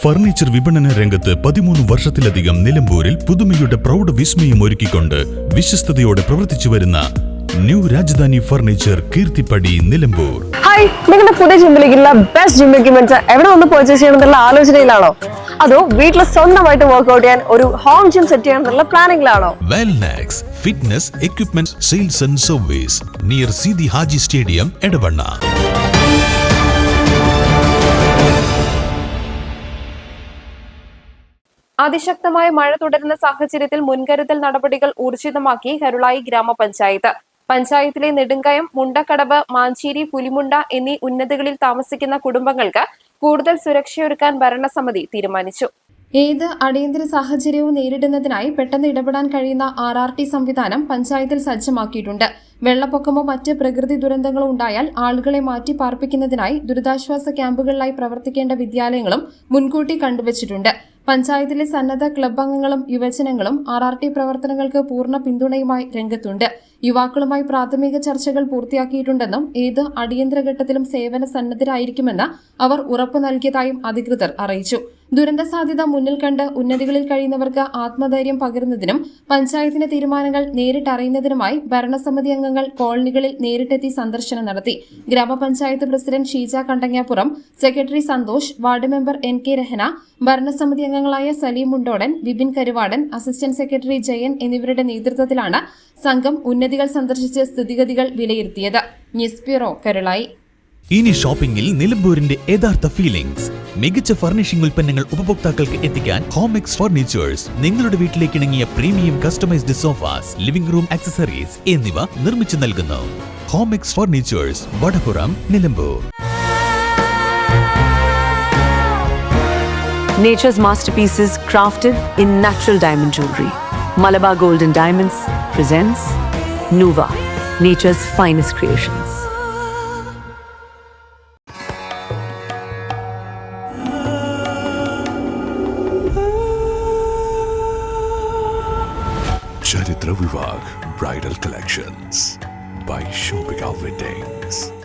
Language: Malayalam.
ഫർണിച്ചർ വിപണന രംഗത്ത് 13 വർഷത്തിലധികം നിലമ്പൂരിൽ പുതുമയുടെ പ്രൗഢ വിസ്മയം ഒരുക്കിക്കൊണ്ട് വിശ്വസ്തയോടെ പ്രവർത്തിച്ചു വരുന്ന new Rajdhani furniture Keerthipadi Nilambur. Hi, നിങ്ങളുടെ പുതിയ ജിമ്മിലേക്കുള്ള ബെസ്റ്റ് ജിം എക്യുപ്മെന്റ്സ് എവിടെ വന്ന് പർച്ചേസ് ചെയ്യണമെന്നുള്ള ആലോചനയിലാണോ? അതോ വീട്ടിൽ സ്വന്തമായിട്ട് വർക്ക്ഔട്ട് ചെയ്യാൻ ഒരു ഹോം ജിം സെറ്റ് ചെയ്യാനുള്ള പ്ലാനിംഗിലാണോ? Wellnex fitness equipment sales and service near Sidi Haji stadium Edavanna. അതിശക്തമായ മഴ തുടരുന്ന സാഹചര്യത്തിൽ മുൻകരുതൽ നടപടികൾ ഊർജിതമാക്കി കരുളായി ഗ്രാമപഞ്ചായത്ത്. പഞ്ചായത്തിലെ നെടുങ്കയം, മുണ്ടക്കടവ്, മാഞ്ചേരി, പുലിമുണ്ട എന്നീ ഉന്നതികളിൽ താമസിക്കുന്ന കുടുംബങ്ങൾക്ക് കൂടുതൽ സുരക്ഷയൊരുക്കാൻ ഭരണസമിതി തീരുമാനിച്ചു. ഏത് അടിയന്തര സാഹചര്യവും നേരിടുന്നതിനായി പെട്ടെന്ന് ഇടപെടാൻ കഴിയുന്ന RRT സംവിധാനം പഞ്ചായത്തിൽ സജ്ജമാക്കിയിട്ടുണ്ട്. വെള്ളപ്പൊക്കമോ മറ്റ് പ്രകൃതി ദുരന്തങ്ങളോ ഉണ്ടായാൽ ആളുകളെ മാറ്റി പാർപ്പിക്കുന്നതിനായി ദുരിതാശ്വാസ ക്യാമ്പുകളിലായി പ്രവർത്തിക്കേണ്ട വിദ്യാലയങ്ങളും മുൻകൂട്ടി കണ്ടുവച്ചിട്ടുണ്ട്. പഞ്ചായത്തിലെ സന്നദ്ധ ക്ലബ് അംഗങ്ങളും യുവജനങ്ങളും RRT പ്രവർത്തനങ്ങൾക്ക് പൂർണ്ണ പിന്തുണയുമായി രംഗത്തുണ്ട്. യുവാക്കളുമായി പ്രാഥമിക ചർച്ചകൾ പൂർത്തിയാക്കിയിട്ടുണ്ടെന്നും ഏത് അടിയന്തര ഘട്ടത്തിലും സേവന സന്നദ്ധരായിരിക്കുമെന്ന് അവർ ഉറപ്പു നൽകിയതായും അധികൃതർ അറിയിച്ചു. ദുരന്ത സാധ്യത മുന്നിൽ കണ്ട് ഉന്നതികളിൽ കഴിയുന്നവർക്ക് ആത്മധൈര്യം പകരുന്നതിനും പഞ്ചായത്തിന്റെ തീരുമാനങ്ങൾ നേരിട്ടറിയുന്നതിനുമായി ഭരണസമിതി അംഗങ്ങൾ കോളനികളിൽ നേരിട്ടെത്തി സന്ദർശനം നടത്തി. ഗ്രാമപഞ്ചായത്ത് president Sheeja Kandangappuram, secretary Santhosh, ward member NK Rahana, ഭരണസമിതി അംഗങ്ങളായ സലീം മുണ്ടോടൻ, വിപിൻ കരുവാടൻ, അസിസ്റ്റന്റ് സെക്രട്ടറി ജയൻ എന്നിവരുടെ നേതൃത്വത്തിലാണ് സംഘം ഉന്നതികൾ സന്ദർശിച്ച് സ്ഥിതിഗതികൾ വിലയിരുത്തിയത്. News bureau, Karulai. ഇനി ഷോപ്പിംഗിൽ നിലമ്പൂരിന്റെ യഥാർത്ഥ ഫീലിംഗ്സ്. മികച്ച ഫർണിഷിംഗ് ഉൽപ്പന്നങ്ങൾ ഉപഭോക്താക്കൾക്ക് എത്തിക്കാൻ ഹോമെക്സ് ഫർണിച്ചേഴ്സ് നിങ്ങളുടെ വീട്ടിലേക്ക് ഇണങ്ങിയ premium customised sofas, living room accessories എന്നിവ നിർമ്മിച്ചു നൽകുന്നു. Homex furnitures, Vadapuram, Nilambur. Nature's masterpieces crafted in natural diamond jewelry. Malabar Gold and Diamonds presents Nuva, nature's finest creations. Charitra Vivag Bridal Collections by Shobhika Weddings.